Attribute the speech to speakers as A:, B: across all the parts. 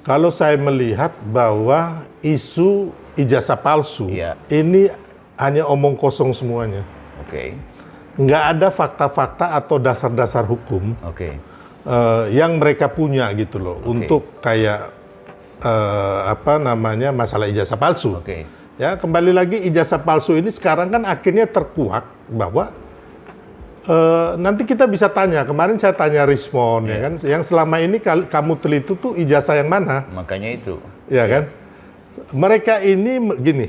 A: Kalau saya melihat bahwa isu ijazah palsu ini hanya omong kosong semuanya. Nggak ada fakta-fakta atau dasar-dasar hukum yang mereka punya gitu loh untuk kayak masalah ijazah palsu. Ya, kembali lagi ijazah palsu ini sekarang kan akhirnya terkuak bahwa nanti kita bisa tanya, kemarin saya tanya Rismon ya kan, yang selama ini kamu teliti tuh ijazah yang mana?
B: Makanya itu.
A: Ya kan? Mereka ini gini,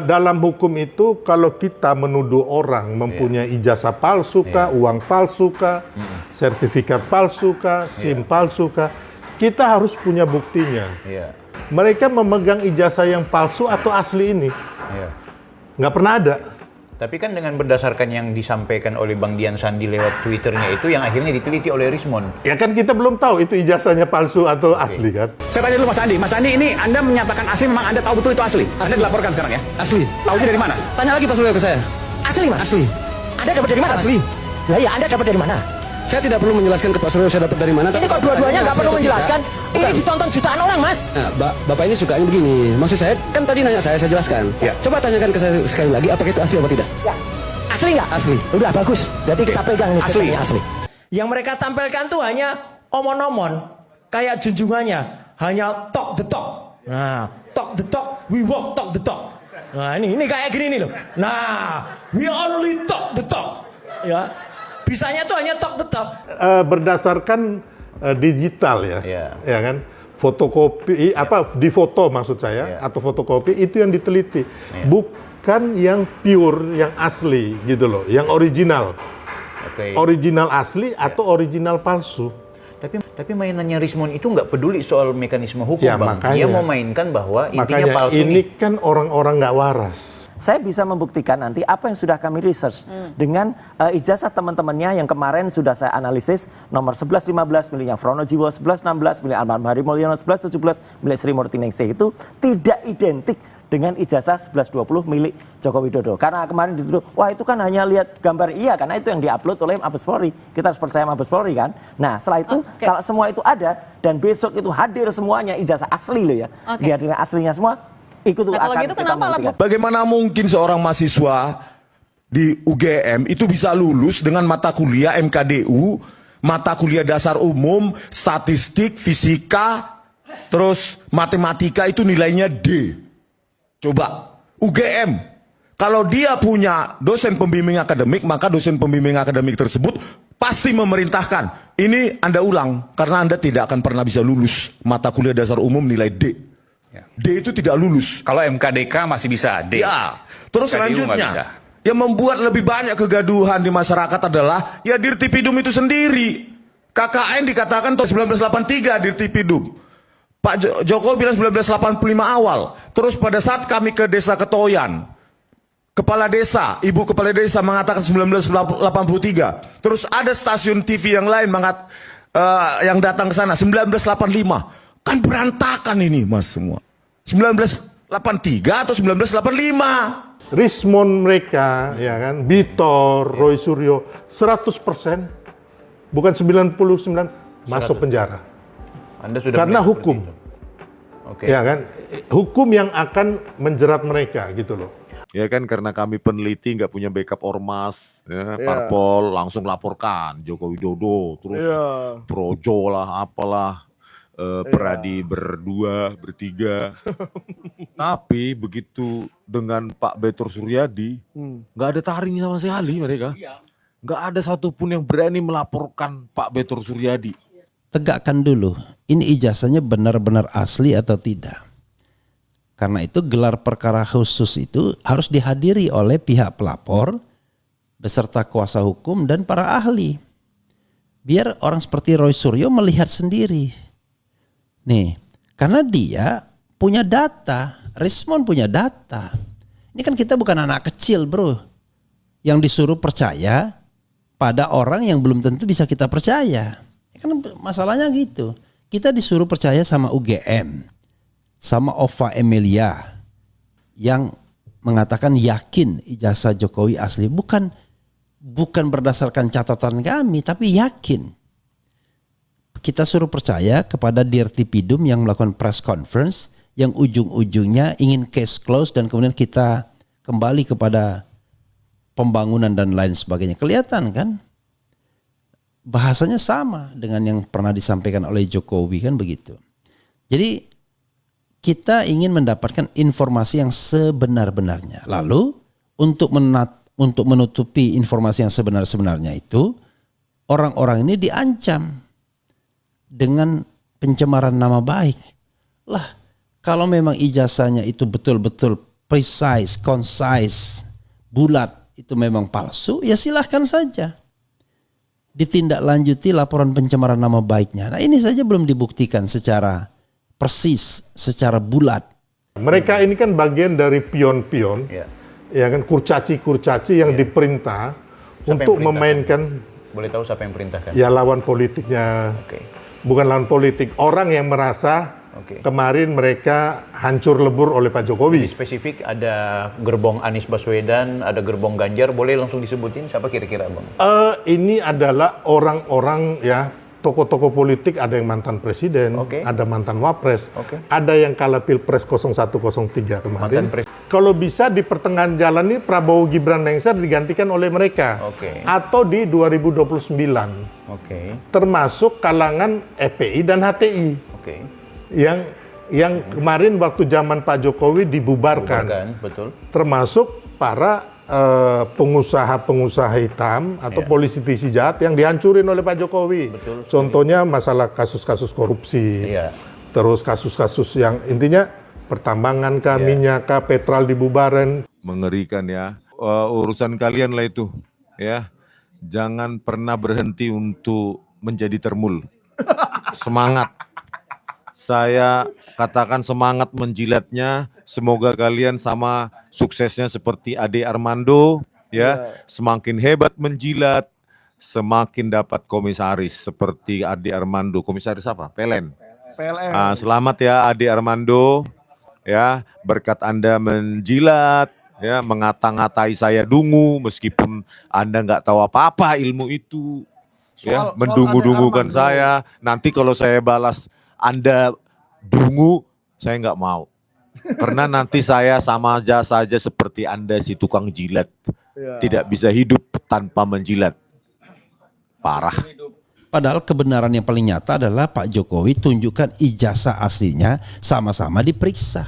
A: dalam hukum itu kalau kita menuduh orang mempunyai ijazah palsu kah, uang palsu kah, sertifikat palsu kah, SIM palsu kah, kita harus punya buktinya. Mereka memegang ijazah yang palsu atau asli ini. Nggak pernah ada.
B: Tapi kan dengan berdasarkan yang disampaikan oleh Bang Dian Sandi lewat Twitternya itu yang akhirnya diteliti oleh Rismon.
A: Ya kan kita belum tahu itu ijazahnya palsu atau asli kan.
C: Saya tanya dulu Mas Andi. Mas Andi ini Anda menyatakan asli, memang Anda tahu betul itu asli? Anda dilaporkan sekarang ya?
D: Asli.
C: Tahunya dari mana?
D: Tanya lagi Pak Suryo ke saya.
E: Asli Mas?
D: Asli.
E: Anda dapat dari mana?
D: Asli.
E: Lah iya, Anda dapat dari mana?
D: Saya tidak perlu menjelaskan ke Pak Suryo saya dapat dari mana.
E: Ini kok dua-duanya nggak perlu menjelaskan? Ini ditonton jutaan orang, Mas.
D: Nah, Bapak ini sukanya begini. Maksud saya, kan tadi nanya saya jelaskan. Coba tanyakan ke saya sekali lagi, apakah itu asli atau tidak?
E: Asli nggak?
D: Asli.
E: Udah bagus. Berarti kita pegang nih asli.
F: Yang mereka tampilkan tuh hanya omon-omon, kayak junjungannya, hanya talk the talk. Nah, talk the talk, we walk talk the talk. Nah, ini kayak gini nih loh. Nah, we only talk the talk. Ya. Bisanya tuh hanya talk the talk.
A: Berdasarkan digital ya kan, fotokopi di foto maksud saya atau fotokopi itu yang diteliti, bukan yang pure, yang asli gitu loh, yang original, original asli atau original palsu.
B: Tapi mainannya Rismon itu nggak peduli soal mekanisme hukum, Bang.
A: Makanya,
B: dia mau mainkan bahwa intinya palsu.
A: Ini kan orang-orang nggak waras.
F: Saya bisa membuktikan nanti apa yang sudah kami research dengan ijazah teman-temannya yang kemarin sudah saya analisis, nomor 1115 miliknya Frono Jiwo, 1116 milik Almarhum Hari Mulyono, 1117 milik Sri Murti Ningsih itu tidak identik dengan ijazah 1120 milik Joko Widodo. Karena kemarin dituduh, wah itu kan hanya lihat gambar, iya karena itu yang diupload oleh Mabes Polri. Kita harus percaya Mabes Polri kan. Nah setelah itu kalau semua itu ada dan besok itu hadir semuanya ijazah asli loh ya, dihadirin aslinya semua.
G: Nah, kalau gitu kenapa alat bukti?
H: Bagaimana mungkin seorang mahasiswa di UGM itu bisa lulus dengan mata kuliah MKDU, mata kuliah dasar umum, statistik, fisika, terus matematika itu nilainya D. Coba, UGM. Kalau dia punya dosen pembimbing akademik, maka dosen pembimbing akademik tersebut pasti memerintahkan, ini Anda ulang, karena Anda tidak akan pernah bisa lulus mata kuliah dasar umum nilai D. D itu tidak lulus.
C: Kalau MKDK masih bisa D.
H: Ya. Terus selanjutnya, yang membuat lebih banyak kegaduhan di masyarakat adalah ya Dirtipidum itu sendiri. KKN dikatakan tahun 1983 Dirtipidum. Pak Jokowi bilang 1985 awal. Terus pada saat kami ke desa Ketoyan, kepala desa, ibu kepala desa mengatakan 1983. Terus ada stasiun TV yang lain yang datang ke sana 1985. Kan berantakan ini Mas semua. 1983 atau 1985.
A: Rismon mereka ya kan, Bitor, Roy Suryo 100% bukan 99 masuk penjara.
B: Anda sudah
A: karena hukum. Ya kan? Hukum yang akan menjerat mereka gitu loh.
I: Ya kan karena kami peneliti nggak punya backup ormas, parpol langsung laporkan Joko Widodo, terus Projo lah, apalah. Peradi berdua, bertiga. Tapi begitu dengan Pak Betor Suryadi, nggak ada taring sama sekali mereka. Nggak ada satupun yang berani melaporkan Pak Betor Suryadi.
J: Tegakkan dulu, ini ijazahnya benar-benar asli atau tidak. Karena itu gelar perkara khusus itu harus dihadiri oleh pihak pelapor, beserta kuasa hukum dan para ahli. Biar orang seperti Roy Suryo melihat sendiri. Nih, karena dia punya data, Rismon punya data. Ini kan kita bukan anak kecil bro, yang disuruh percaya pada orang yang belum tentu bisa kita percaya. Kan masalahnya gitu, kita disuruh percaya sama UGM, sama Ova Emilia, yang mengatakan yakin ijazah Jokowi asli, bukan berdasarkan catatan kami, tapi yakin. kita suruh percaya kepada Dirtipidum yang melakukan press conference yang ujung-ujungnya ingin case close dan kemudian kita kembali kepada pembangunan dan lain sebagainya. Kelihatan kan? Bahasanya sama dengan yang pernah disampaikan oleh Jokowi kan begitu. Jadi kita ingin mendapatkan informasi yang sebenar-benarnya. Lalu untuk menutupi informasi yang sebenar-benarnya itu, orang-orang ini diancam dengan pencemaran nama baik. Lah, kalau memang ijazahnya itu betul-betul precise, concise, bulat, itu memang palsu, ya silahkan saja ditindaklanjuti laporan pencemaran nama baiknya. Nah, ini saja belum dibuktikan secara persis, secara bulat.
A: Mereka ini kan bagian dari pion-pion, ya kan, kurcaci-kurcaci yang diperintah untuk memainkan.
B: Boleh tahu siapa yang perintahkan?
A: Ya lawan politiknya, bukan lawan politik, orang yang merasa kemarin mereka hancur lebur oleh Pak Jokowi.
B: Lebih spesifik ada gerbong Anies Baswedan, ada gerbong Ganjar, boleh langsung disebutin siapa kira-kira Bang?
A: Ini adalah orang-orang ya, tokoh-tokoh politik, ada yang mantan presiden, ada mantan wapres, ada yang kalah pilpres 0103 kemarin. Kalau bisa di pertengahan jalan ini Prabowo Gibran Lengser digantikan oleh mereka, atau di 2029, termasuk kalangan FPI dan HTI, yang kemarin waktu zaman Pak Jokowi dibubarkan,
B: betul.
A: Termasuk para pengusaha-pengusaha hitam atau politisi jahat yang dihancurin oleh Pak Jokowi. Contohnya masalah kasus-kasus korupsi, terus kasus-kasus yang intinya pertambangan kah, minyak kah, petrol dibubarin.
I: Mengerikan ya. Urusan kalian lah itu, ya. Jangan pernah berhenti untuk menjadi termul. Semangat. Saya katakan semangat menjilatnya. Semoga kalian sama suksesnya seperti Ade Armando, ya. Semakin hebat menjilat, semakin dapat komisaris seperti Ade Armando. Komisaris apa? PLN. Selamat ya Ade Armando, ya. Berkat Anda menjilat, ya, mengata-ngatai saya dungu meskipun Anda nggak tahu apa-apa ilmu itu, ya, mendungu-dungukan saya. Nanti kalau saya balas Anda dungu, saya nggak mau. Karena nanti saya sama aja saja seperti Anda si tukang jilat. Tidak bisa hidup tanpa menjilat. Parah.
J: Padahal kebenaran yang paling nyata adalah Pak Jokowi tunjukkan ijazah aslinya, sama-sama diperiksa.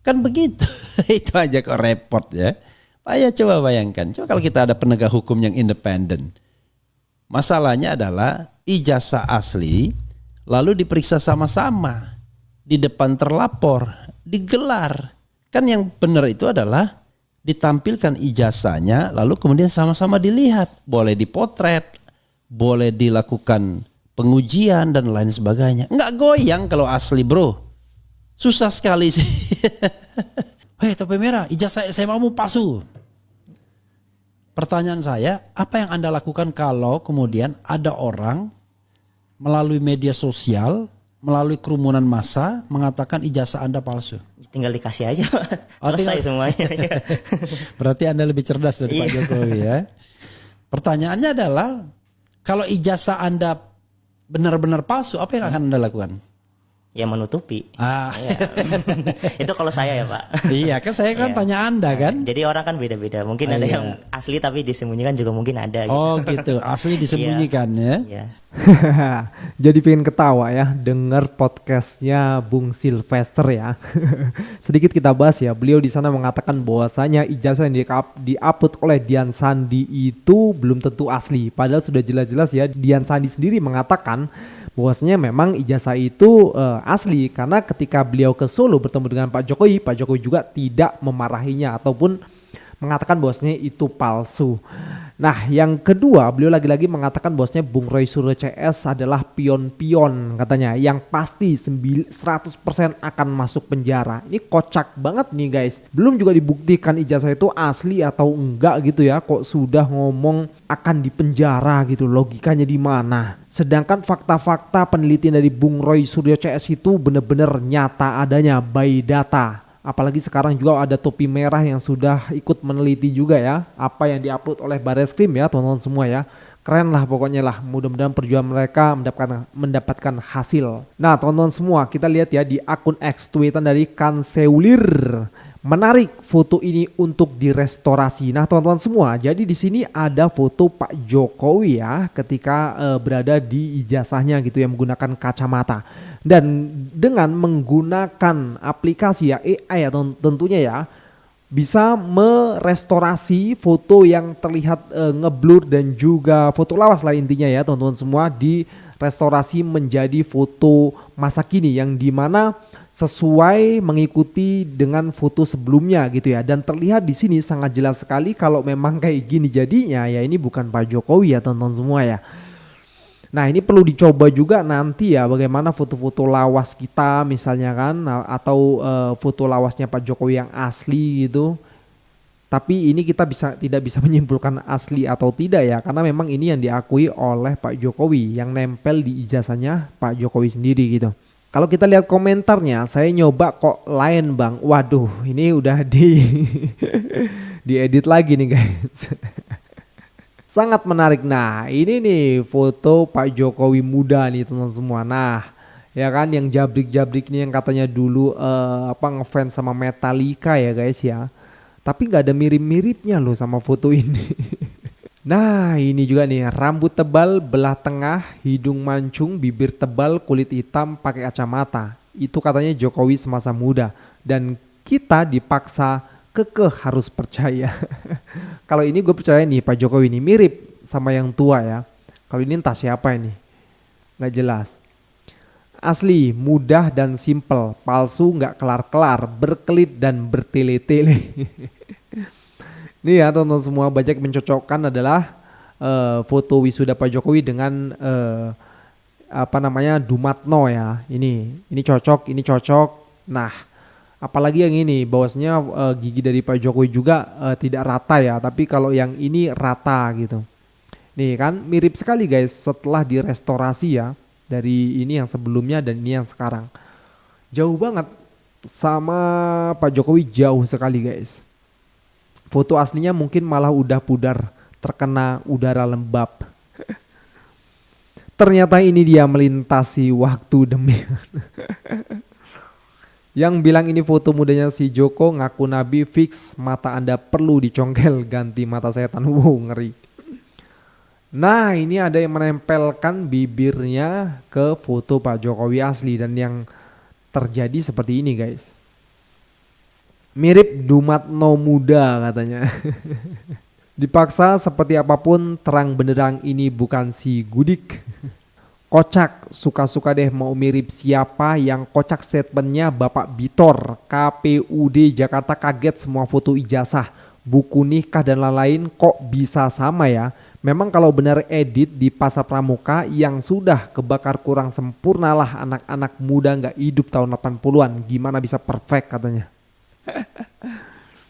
J: Kan begitu. Itu aja kok repot ya. Pak ya, coba bayangkan. Coba kalau kita ada penegak hukum yang independen. Masalahnya adalah ijazah asli lalu diperiksa sama-sama di depan terlapor, digelar. Kan yang benar itu adalah ditampilkan ijazahnya lalu kemudian sama-sama dilihat. Boleh dipotret, boleh dilakukan pengujian dan lain sebagainya. Enggak goyang kalau asli bro. Susah sekali sih. Hei topi merah, ijazah SMA-mu palsu. Pertanyaan saya, apa yang Anda lakukan kalau kemudian ada orang melalui media sosial, melalui kerumunan massa mengatakan ijazah Anda palsu?
E: Tinggal dikasih aja. Selesai semuanya.
J: Berarti Anda lebih cerdas dari Pak Jokowi ya. Pertanyaannya adalah, kalau ijazah Anda benar-benar palsu, apa yang akan Anda lakukan?
E: Ya menutupi.
J: Ya.
E: Itu kalau saya ya Pak.
J: Iya kan saya kan tanya Anda kan.
E: Jadi orang kan beda-beda. Mungkin ada yang asli tapi disembunyikan juga mungkin ada.
J: Oh gitu, asli disembunyikan ya.
K: Jadi pengen ketawa ya dengar podcastnya Bung Sylvester ya. Sedikit kita bahas ya. Beliau di sana mengatakan bahwasanya ijazah yang di-upload oleh Dian Sandi itu belum tentu asli. Padahal sudah jelas-jelas ya Dian Sandi sendiri mengatakan bahwasanya memang ijazah itu asli karena ketika beliau ke Solo bertemu dengan Pak Jokowi juga tidak memarahinya ataupun mengatakan bahwasanya itu palsu. Nah, yang kedua, beliau lagi-lagi mengatakan bahwasanya Bung Roy Suryo CS adalah pion-pion katanya yang pasti 100% akan masuk penjara. Ini kocak banget nih guys. Belum juga dibuktikan ijazah itu asli atau enggak gitu ya, kok sudah ngomong akan dipenjara gitu. Logikanya di mana? Sedangkan fakta-fakta penelitian dari Bung Roy Suryo CS itu benar-benar nyata adanya by data. Apalagi sekarang juga ada topi merah yang sudah ikut meneliti juga ya apa yang diupload oleh Barreskrim ya teman-teman semua ya. Keren lah pokoknya lah, mudah-mudahan perjuangan mereka mendapatkan hasil. Nah teman-teman semua, kita lihat ya di akun X tweetan dari Kanseulir. Menarik foto ini untuk direstorasi. Nah teman-teman semua, jadi di sini ada foto Pak Jokowi ya ketika berada di ijazahnya gitu yang menggunakan kacamata. Dan dengan menggunakan aplikasi ya AI ya tentunya ya, bisa merestorasi foto yang terlihat ngeblur dan juga foto lawas lah intinya ya teman-teman semua, direstorasi menjadi foto masa kini yang dimana sesuai mengikuti dengan foto sebelumnya gitu ya. Dan terlihat di sini sangat jelas sekali kalau memang kayak gini jadinya ya ini bukan Pak Jokowi ya teman-teman semua ya. Nah ini perlu dicoba juga nanti ya bagaimana foto-foto lawas kita misalnya kan, atau foto lawasnya Pak Jokowi yang asli gitu. Tapi ini kita tidak bisa menyimpulkan asli atau tidak ya, karena memang ini yang diakui oleh Pak Jokowi yang nempel di ijazahnya Pak Jokowi sendiri gitu. Kalau kita lihat komentarnya, saya nyoba kok lain bang. Waduh ini udah diedit lagi nih guys. Sangat menarik. Nah ini nih foto Pak Jokowi muda nih teman-teman semua. Nah ya kan yang jabrik-jabrik nih yang katanya dulu ngefans sama Metallica ya guys ya. Tapi gak ada mirip-miripnya loh sama foto ini. Nah ini juga nih, rambut tebal belah tengah, hidung mancung, bibir tebal, kulit hitam, pakai kacamata. Itu katanya Jokowi semasa muda. Dan kita dipaksa kekeh harus percaya. Kalau ini gue percaya nih Pak Jokowi ini mirip sama yang tua ya. Kalau ini entah siapa ini, nggak jelas. Asli, mudah dan simple, palsu nggak kelar-kelar, berkelit dan bertele-tele. Ini ya teman-teman semua, banyak mencocokkan adalah foto wisuda Pak Jokowi dengan Dumatno ya. Ini cocok. Nah, apalagi yang ini bahwasanya gigi dari Pak Jokowi juga tidak rata ya, tapi kalau yang ini rata gitu. Nih kan mirip sekali guys setelah direstorasi ya, dari ini yang sebelumnya dan ini yang sekarang. Jauh banget sama Pak Jokowi, jauh sekali guys. Foto aslinya mungkin malah udah pudar terkena udara lembab. Ternyata ini dia melintasi waktu demi. Yang bilang ini foto mudanya si Joko ngaku nabi, fix mata Anda perlu dicongkel ganti mata setan. Wow ngeri. Nah ini ada yang menempelkan bibirnya ke foto Pak Jokowi asli dan yang terjadi seperti ini guys. Mirip Dumatno muda katanya. Dipaksa seperti apapun terang benderang ini bukan si Gudik. Kocak, suka-suka deh mau mirip siapa. Yang kocak statementnya Bapak Bitor, KPUD Jakarta kaget semua foto ijazah, buku nikah dan lain-lain kok bisa sama ya. Memang kalau benar edit di pasar pramuka yang sudah kebakar kurang sempurna lah, anak-anak muda gak hidup tahun 80-an. Gimana bisa perfect katanya.